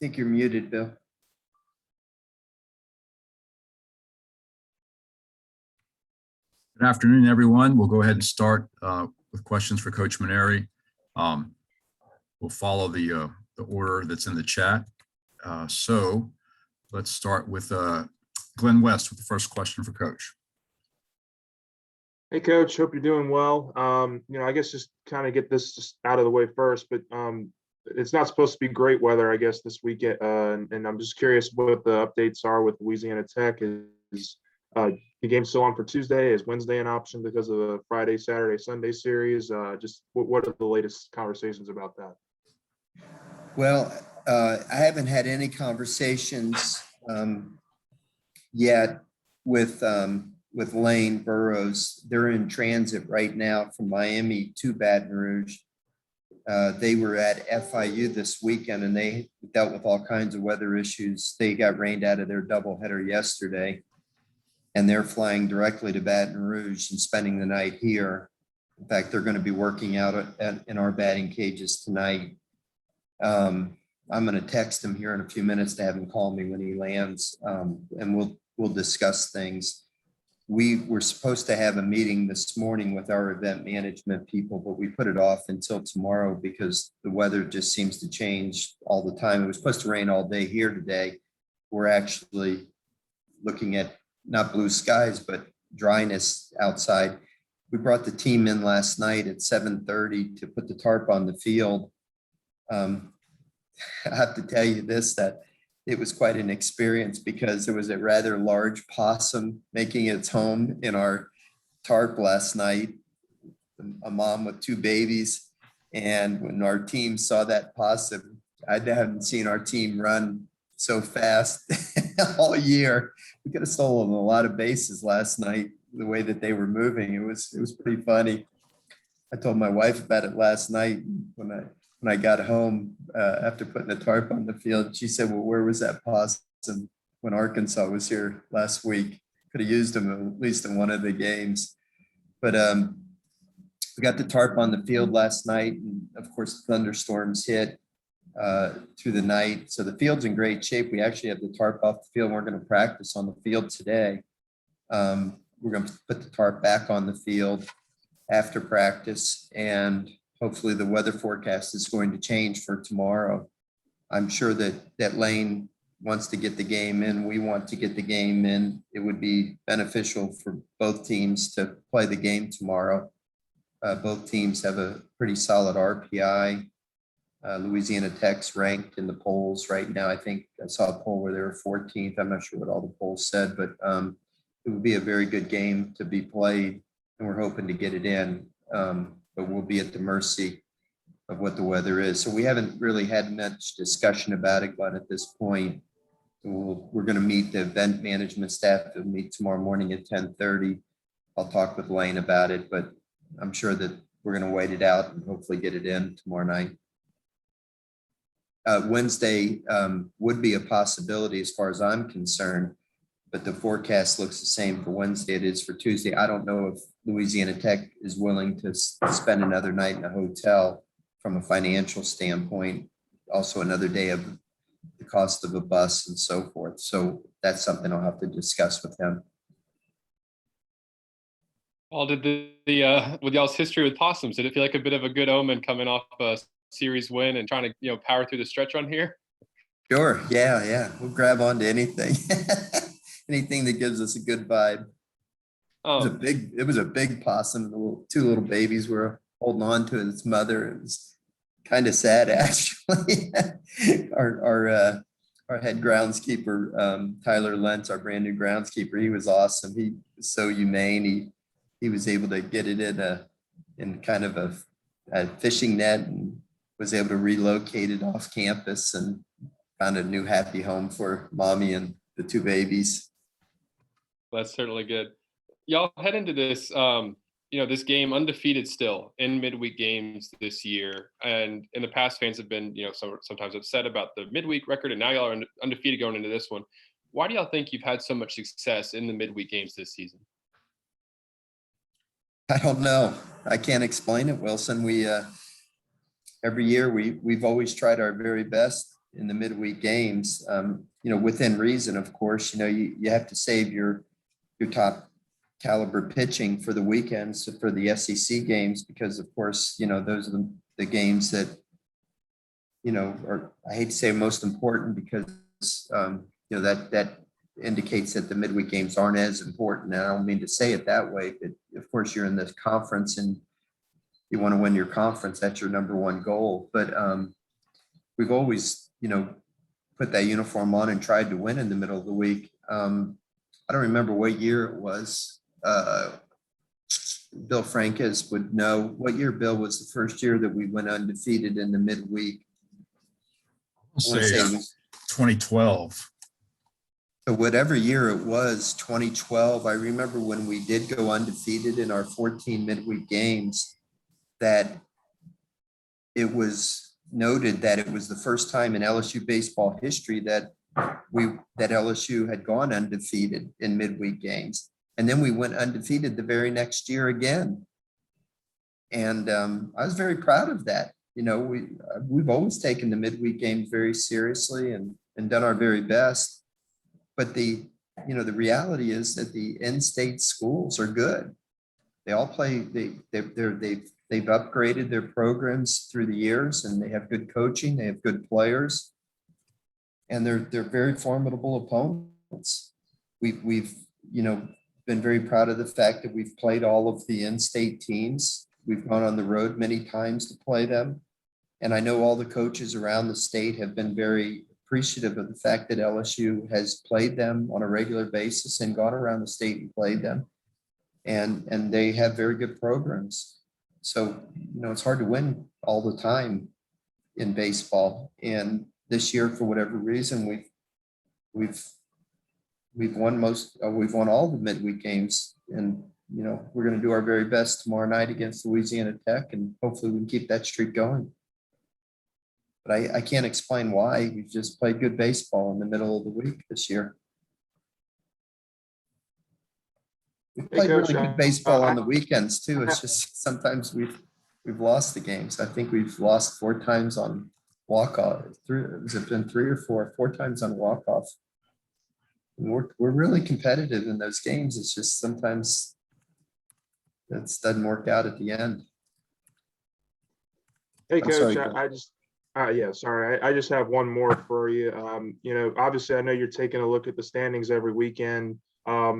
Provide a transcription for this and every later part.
think you're muted, Bill. Good afternoon, everyone. We'll go ahead and start with questions for Coach Mainieri. We'll follow the order that's in the chat. So let's start with Glenn West with the first question for Coach. Hey, Coach. Hope you're doing well. I guess just kind of get this just out of the way first, but it's not supposed to be great weather, I guess, this weekend. And I'm just curious what the updates are with Louisiana Tech. Is the game still on for Tuesday? Is Wednesday an option because of the Friday, Saturday, Sunday series? Just what are the latest conversations about that? Well, I haven't had any conversations yet with Lane Burrows. They're in transit right now from Miami to Baton Rouge. They were at FIU this weekend and they dealt with all kinds of weather issues. They got rained out of their doubleheader yesterday, and they're flying directly to Baton Rouge and spending the night here. In fact, they're going to be working out in our batting cages tonight. I'm going to text him here in a few minutes to have him call me when he lands, and we'll discuss things. We were supposed to have a meeting this morning with our event management people, but we put it off until tomorrow because the weather just seems to change all the time. It was supposed to rain all day here today. We're actually looking at not blue skies, but dryness outside. We brought the team in last night at 7:30 to put the tarp on the field. I have to tell you this, that it was quite an experience because there was a rather large possum making its home in our tarp last night, a mom with two babies. And when our team saw that possum, I haven't seen our team run so fast all year. We could have stolen a lot of bases last night, the way that they were moving. It was pretty funny. I told my wife about it last night when I got home after putting the tarp on the field. She said, well, where was that possum when Arkansas was here last week? Could have used him at least in one of the games. But we got the tarp on the field last night. And of course, thunderstorms hit through the night. So the field's in great shape. We actually have the tarp off the field. We're going to practice on the field today. We're going to put the tarp back on the field after practice, and hopefully the weather forecast is going to change for tomorrow. I'm sure that Lane wants to get the game in. We want to get the game in. It would be beneficial for both teams to play the game tomorrow. Both teams have a pretty solid RPI. Louisiana Tech's ranked in the polls right now. I think I saw a poll where they were 14th. I'm not sure what all the polls said, but it would be a very good game to be played, and we're hoping to get it in. But we'll be at the mercy of what the weather is. So we haven't really had much discussion about it, but at this point, we're going to meet the event management staff. We'll meet tomorrow morning at 10:30. I'll talk with Lane about it, but I'm sure that we're going to wait it out and hopefully get it in tomorrow night. Wednesday would be a possibility as far as I'm concerned, but the forecast looks the same for Wednesday it is for Tuesday. I don't know if Louisiana Tech is willing to spend another night in a hotel from a financial standpoint, also another day of the cost of a bus and so forth. So that's something I'll have to discuss with him. Paul, did with y'all's history with possums, did it feel like a bit of a good omen coming off a series win and trying to power through the stretch run here? Sure. Yeah. We'll grab onto anything. Anything that gives us a good vibe. It was a big possum. Two little babies were holding on to its mother. It was kind of sad, actually. Our head groundskeeper, Tyler Lentz, our brand new groundskeeper, he was awesome. He was so humane. He was able to get it in kind of a fishing net and was able to relocate it off campus and found a new happy home for mommy and the two babies. That's certainly good. Y'all head into this, this game undefeated still in midweek games this year. And in the past, fans have been, sometimes upset about the midweek record, and now y'all are undefeated going into this one. Why do y'all think you've had so much success in the midweek games this season? I don't know. I can't explain it, Wilson. We every year we've always tried our very best in the midweek games, within reason, of course. You have to save your top caliber pitching for the weekends for the SEC games, because of course, those are the games that, are, I hate to say most important, because, that indicates that the midweek games aren't as important. And I don't mean to say it that way, but of course you're in this conference and you want to win your conference. That's your number one goal. But we've always, put that uniform on and tried to win in the middle of the week. I don't remember what year it was. Bill Francis would know. What year, Bill, was the first year that we went undefeated in the midweek? I'll I wanna say say it was- 2012. So whatever year it was, 2012, I remember when we did go undefeated in our 14 midweek games, that it was noted that it was the first time in LSU baseball history that LSU had gone undefeated in midweek games. And then we went undefeated the very next year again. And I was very proud of that. We've always taken the midweek games very seriously and done our very best. But the reality is that the in-state schools are good. They all play, they've upgraded their programs through the years, and they have good coaching, they have good players, and they're very formidable opponents. We've been very proud of the fact that we've played all of the in-state teams. We've gone on the road many times to play them. And I know all the coaches around the state have been very appreciative of the fact that LSU has played them on a regular basis and gone around the state and played them. And they have very good programs. So, it's hard to win all the time in baseball. And this year, for whatever reason, we've won we've won all the midweek games. And, we're going to do our very best tomorrow night against Louisiana Tech, and hopefully we can keep that streak going. But I can't explain why. We've just played good baseball in the middle of the week this year. We've played Coach, really good baseball on the weekends too. It's just sometimes we've lost the games. I think we've lost 4 times on walk-off. Has it been 3 or 4? 4 times on walk-off. We're really competitive in those games. It's just sometimes it doesn't work out at the end. Hey, I'm sorry, Coach, Bill. I just have one more for you. Obviously I know you're taking a look at the standings every weekend. I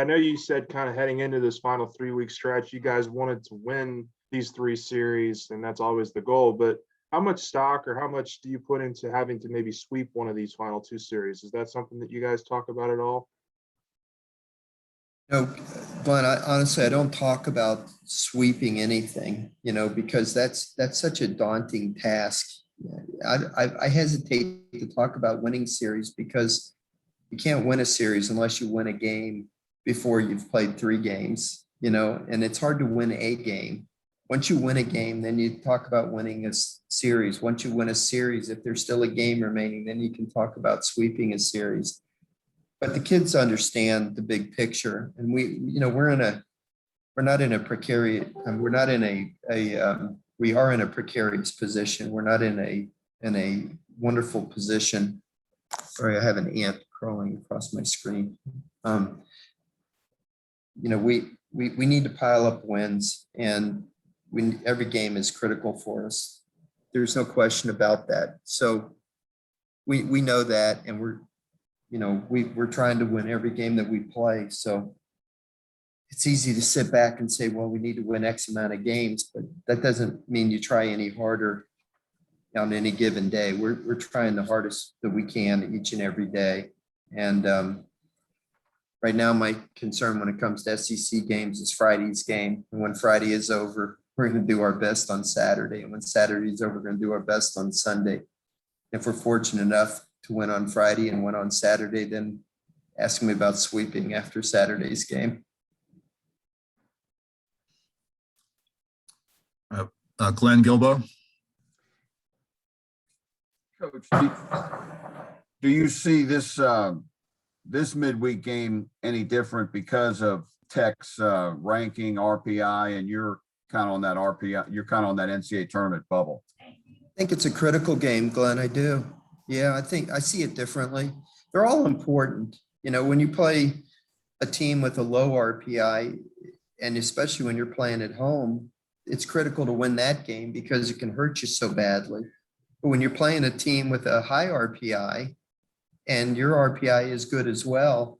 know you said kind of heading into this final 3-week stretch, you guys wanted to win these 3 series, and that's always the goal. But how much stock or how much do you put into having to maybe sweep one of these final 2 series? Is that something that you guys talk about at all? No, Glenn, honestly, I don't talk about sweeping anything, because that's such a daunting task. I hesitate to talk about winning series, because you can't win a series unless you win a game before you've played 3 games, and it's hard to win a game. Once you win a game, then you talk about winning a series. Once you win a series, if there's still a game remaining, then you can talk about sweeping a series. But the kids understand the big picture, and we are in a precarious position. We're not in a wonderful position. Sorry, I have an ant crawling across my screen. We need to pile up wins, and every game is critical for us. There's no question about that. So we know that, and we're trying to win every game that we play. So it's easy to sit back and say, well, we need to win X amount of games, but that doesn't mean you try any harder on any given day. We're trying the hardest that we can each and every day. And right now, my concern when it comes to SEC games is Friday's game. And when Friday is over, we're going to do our best on Saturday. And when Saturday is over, we're going to do our best on Sunday. If we're fortunate enough to win on Friday and win on Saturday, then ask me about sweeping after Saturday's game. Glenn Gilbo. Coach, do you see this this midweek game any different because of Tech's ranking RPI, and you're kind of on that RPI, you're kind of on that NCAA tournament bubble? I think it's a critical game, Glenn. I do. Yeah, I think I see it differently. They're all important. You know, when you play a team with a low RPI, and especially when you're playing at home, it's critical to win that game because it can hurt you so badly. But when you're playing a team with a high RPI and your RPI is good as well,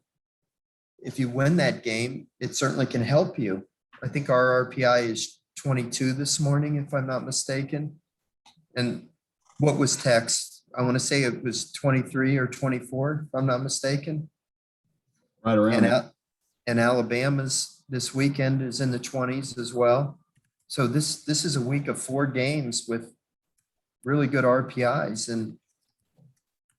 if you win that game, it certainly can help you. I think our RPI is 22 this morning, if I'm not mistaken. And what was Tech's? I want to say it was 23 or 24, if I'm not mistaken. Right around And, there. and Alabama's this weekend is in the 20s as well. So this is a week of 4 games with really good RPIs. And,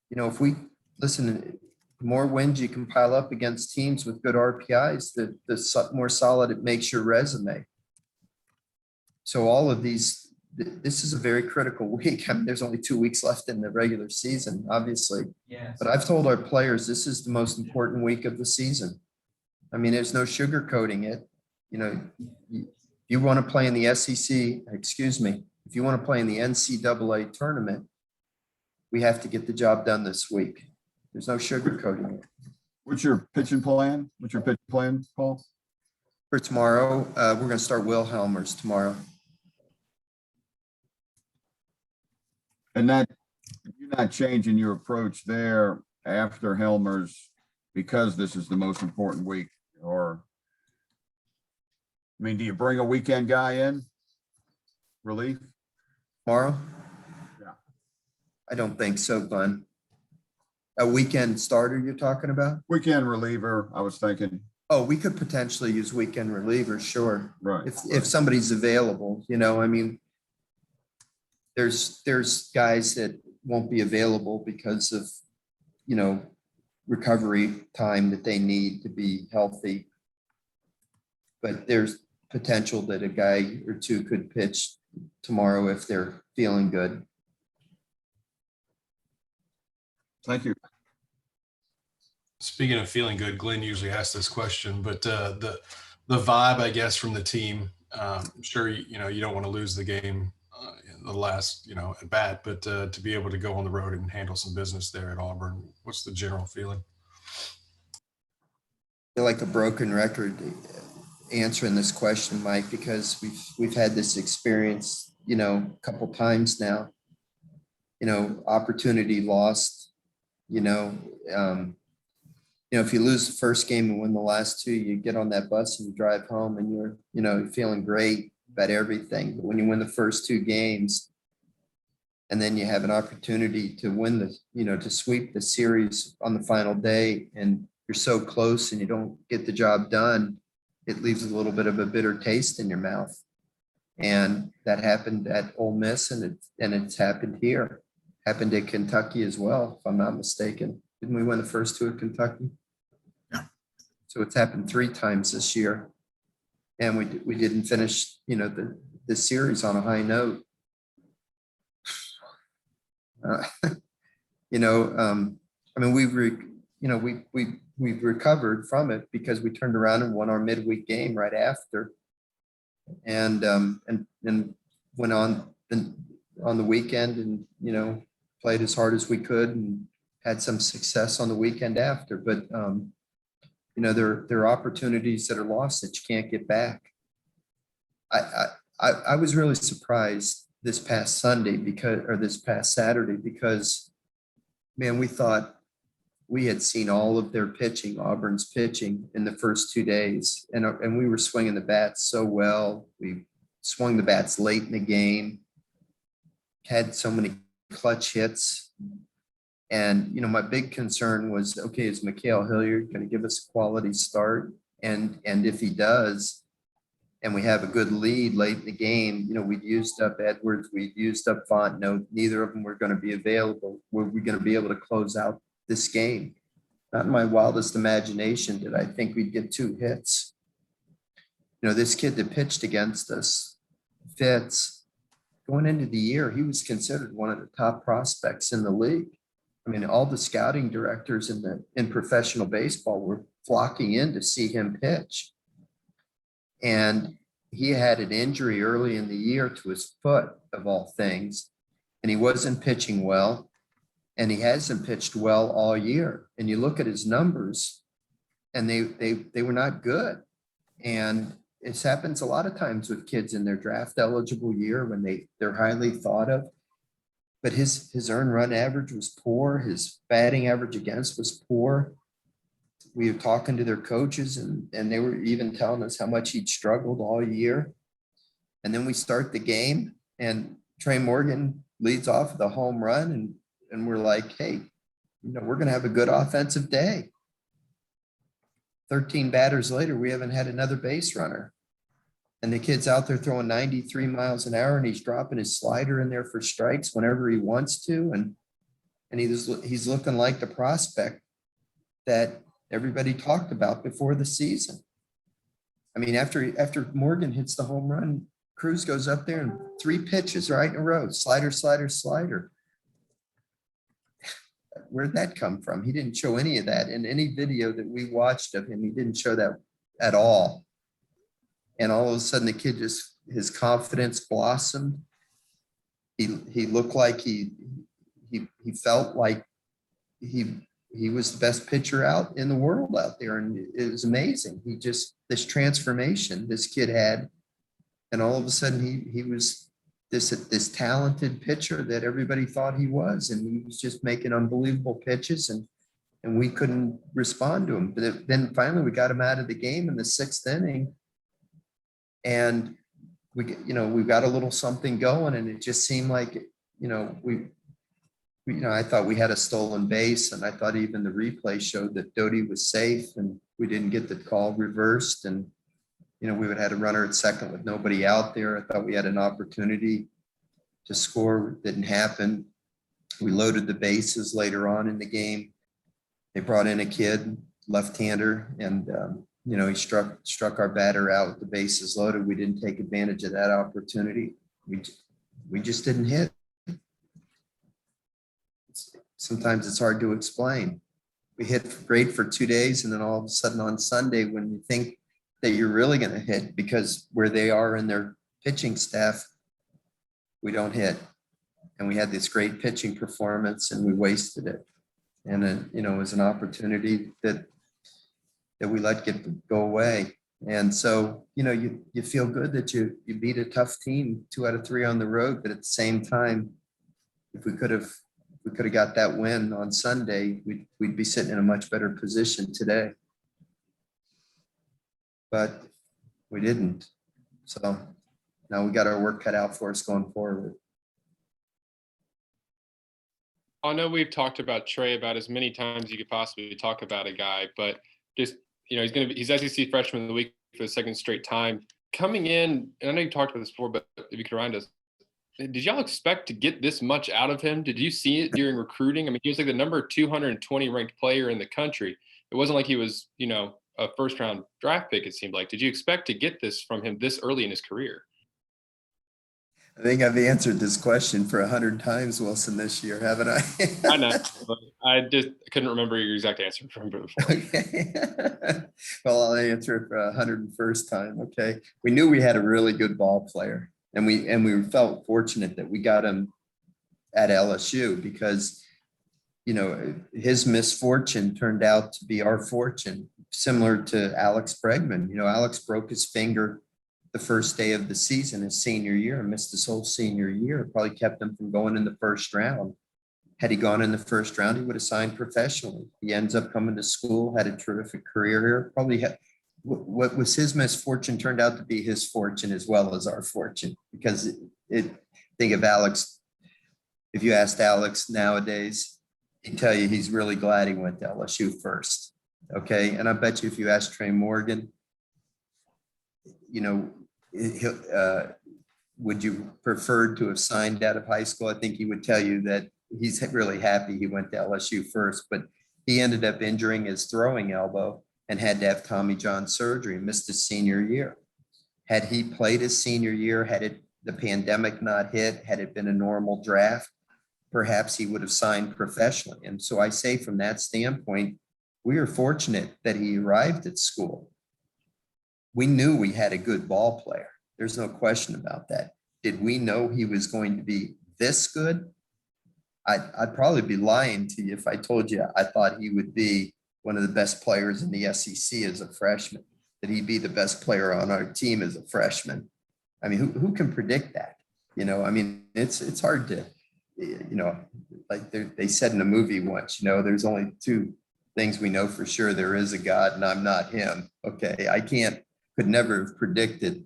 you know, if we listen, the more wins you can pile up against teams with good RPIs, the more solid it makes your resume. So all of these, this is a very critical week. I mean, there's only 2 weeks left in the regular season, obviously. Yes. But I've told our players, this is the most important week of the season. I mean, there's no sugarcoating it. You know, you want to play in the SEC, excuse me, if you want to play in the NCAA tournament, we have to get the job done this week. There's no sugarcoating it. What's your pitching plan? What's your pitching plan, Paul? For tomorrow, we're going to start Will Helmers tomorrow. And that, you're not changing your approach there after Helmer's because this is the most important week, or, I mean, do you bring a weekend guy in? Relief? Tomorrow? Yeah. I don't think so, Glenn. A weekend starter you're talking about? Weekend reliever, I was thinking, Oh, we could potentially use weekend relievers, sure. right. If somebody's available, you know, I mean, there's guys that won't be available because of, you know, recovery time that they need to be healthy. But there's potential that a guy or two could pitch tomorrow if they're feeling good. Thank you. Speaking of feeling good, Glenn usually asks this question, but the vibe, I guess, from the team. I'm sure you don't want to lose the game in the last at bat, but to be able to go on the road and handle some business there at Auburn, what's the general feeling? I feel like a broken record answering this question, Mike, because we've had this experience, you know, a couple times now. You know, opportunity lost. If you lose the first game and win the last 2, you get on that bus and you drive home and you're feeling great about everything. But when you win the first 2 games and then you have an opportunity to win to sweep the series on the final day and you're so close and you don't get the job done, it leaves a little bit of a bitter taste in your mouth. And that happened at Ole Miss and it's happened here. Happened at Kentucky as well, if I'm not mistaken. Didn't we win the first 2 at Kentucky? Yeah. So it's happened 3 times this year. And we didn't finish, the series on a high note. We've recovered from it because we turned around and won our midweek game right after. And went on the weekend and, played as hard as we could and had some success on the weekend after. But, there are opportunities that are lost that you can't get back. I was really surprised this past Saturday because, man, we thought we had seen all of their pitching, Auburn's pitching in the first 2 days. And we were swinging the bats so well. We swung the bats late in the game, had so many clutch hits. And, my big concern was, okay, is Mikhail Hilliard going to give us a quality start? And if he does, and we have a good lead late in the game, we'd used up Edwards, we'd used up Fontenot. Neither of them were going to be available. Were we going to be able to close out this game? Not in my wildest imagination did I think we'd get 2 hits. This kid that pitched against us, Fitz, going into the year, he was considered one of the top prospects in the league. I mean, all the scouting directors in professional baseball were flocking in to see him pitch. And he had an injury early in the year to his foot, of all things, and he wasn't pitching well. and he hasn't pitched well all year. And you look at his numbers, and they were not good. And it happens a lot of times with kids in their draft eligible year when they're highly thought of. But his earned run average was poor. His batting average against was poor. We were talking to their coaches, and they were even telling us how much he'd struggled all year. And then we start the game, and Trey Morgan leads off with a home run, and we're like, hey, we're going to have a good offensive day. 13 batters later, we haven't had another base runner. And the kid's out there throwing 93 miles an hour, and he's dropping his slider in there for strikes whenever he wants to. And he's looking like the prospect that everybody talked about before the season. I mean, after Morgan hits the home run, Cruz goes up there and 3 pitches right in a row, slider, slider, slider. Where'd that come from? He didn't show any of that in any video that we watched of him. He didn't show that at all. And all of a sudden the kid his confidence blossomed. He looked like he felt like he was the best pitcher out in the world out there. And it was amazing. This transformation this kid had. And all of a sudden he was this talented pitcher that everybody thought he was. And he was just making unbelievable pitches, and we couldn't respond to him. But then finally we got him out of the game in the 6th inning. And we got a little something going, and it just seemed like, I thought we had a stolen base, and I thought even the replay showed that Doty was safe, and we didn't get the call reversed. And, we would have had a runner at second with nobody out there. I thought we had an opportunity to score. Didn't happen. We loaded the bases later on in the game. They brought in a kid, left-hander, and, he struck our batter out with the bases loaded. We didn't take advantage of that opportunity. We just didn't hit. Sometimes it's hard to explain. We hit great for 2 days, and then all of a sudden on Sunday, when you think that you're really going to hit because where they are in their pitching staff, we don't hit. And we had this great pitching performance, and we wasted it. And it was an opportunity that we let go away. And so, you feel good that you beat a tough team 2 out of 3 on the road, but at the same time, if we could have got that win on Sunday, we'd be sitting in a much better position today. But we didn't. So now we got our work cut out for us going forward. I know we've talked about Trey about as many times as you could possibly talk about a guy, but just, he's SEC Freshman of the Week for the 2nd straight time. Coming in, and I know you talked about this before, but if you could remind us, did y'all expect to get this much out of him? Did you see it during recruiting? I mean, he was like the number 220 ranked player in the country. It wasn't like he was, a 1st-round draft pick, it seemed like. Did you expect to get this from him this early in his career? I think I've answered this question for 100 times, Wilson, this year, haven't I? I know. I just couldn't remember your exact answer from before. Okay. Well, I'll answer it for 101st time. Okay. We knew we had a really good ball player, and we felt fortunate that we got him at LSU because, his misfortune turned out to be our fortune, similar to Alex Bregman. Alex broke his finger the first day of the season, his senior year, and missed his whole senior year. It probably kept him from going in the 1st round. Had he gone in the 1st round, he would have signed professionally. He ends up coming to school, had a terrific career here. Probably had what was his misfortune turned out to be his fortune as well as our fortune, because think of Alex. If you asked Alex nowadays, he'd tell you he's really glad he went to LSU first. Okay. And I bet you if you ask Trey Morgan, would you prefer to have signed out of high school? I think he would tell you that he's really happy he went to LSU first, but he ended up injuring his throwing elbow and had to have Tommy John surgery and missed his senior year. Had he played his senior year, had the pandemic not hit, had it been a normal draft, perhaps he would have signed professionally. And so I say from that standpoint, we are fortunate that he arrived at school. We knew we had a good ball player. There's no question about that. Did we know he was going to be this good? I'd probably be lying to you if I told you I thought he would be one of the best players in the SEC as a freshman, that he'd be the best player on our team as a freshman. I mean, who can predict that? You know, I mean, it's hard to, you know, like they said in a movie once, you know, there's only two things we know for sure. There is a God and I'm not him. Okay. Could never have predicted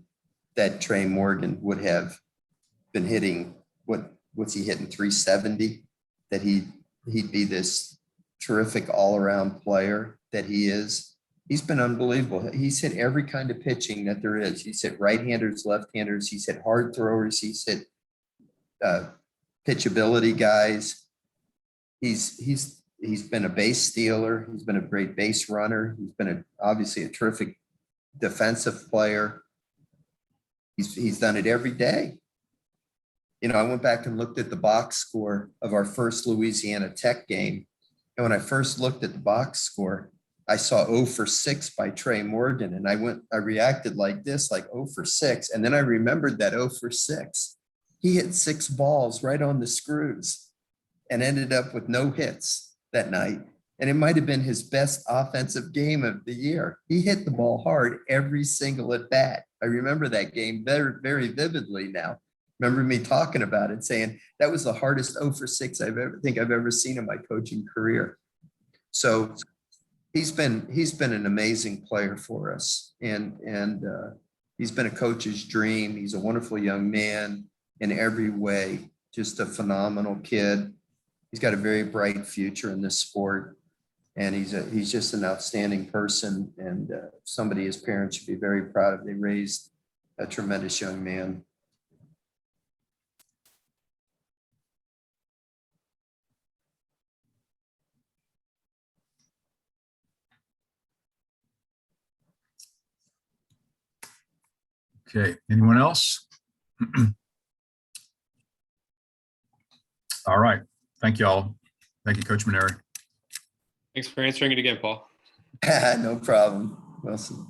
that Trey Morgan would have been hitting, what's he hitting, 370, that he'd be this terrific all-around player that he is. He's been unbelievable. He's hit every kind of pitching that there is. He's hit right-handers, left-handers. He's hit hard throwers. He's hit pitchability guys. He's been a base stealer. He's been a great base runner. He's been obviously a terrific defensive player. He's done it every day. You know, I went back and looked at the box score of our first Louisiana Tech game. And when I first looked at the box score, I saw 0 for 6 by Trey Morgan. And I reacted like this, like 0 for 6. And then I remembered that 0 for 6. He hit 6 balls right on the screws and ended up with no hits that night. And it might have been his best offensive game of the year. He hit the ball hard every single at bat. I remember that game very, very vividly now. Remember me talking about it, saying that was the hardest 0 for 6 I've ever seen in my coaching career. So he's been an amazing player for us, and he's been a coach's dream. He's a wonderful young man in every way, just a phenomenal kid. He's got a very bright future in this sport, and he's just an outstanding person, and somebody his parents should be very proud of. They raised a tremendous young man. Okay, anyone else? All right, thank you all. Thank you, Coach Mainieri. Thanks for answering it again, Paul. No problem, Wilson.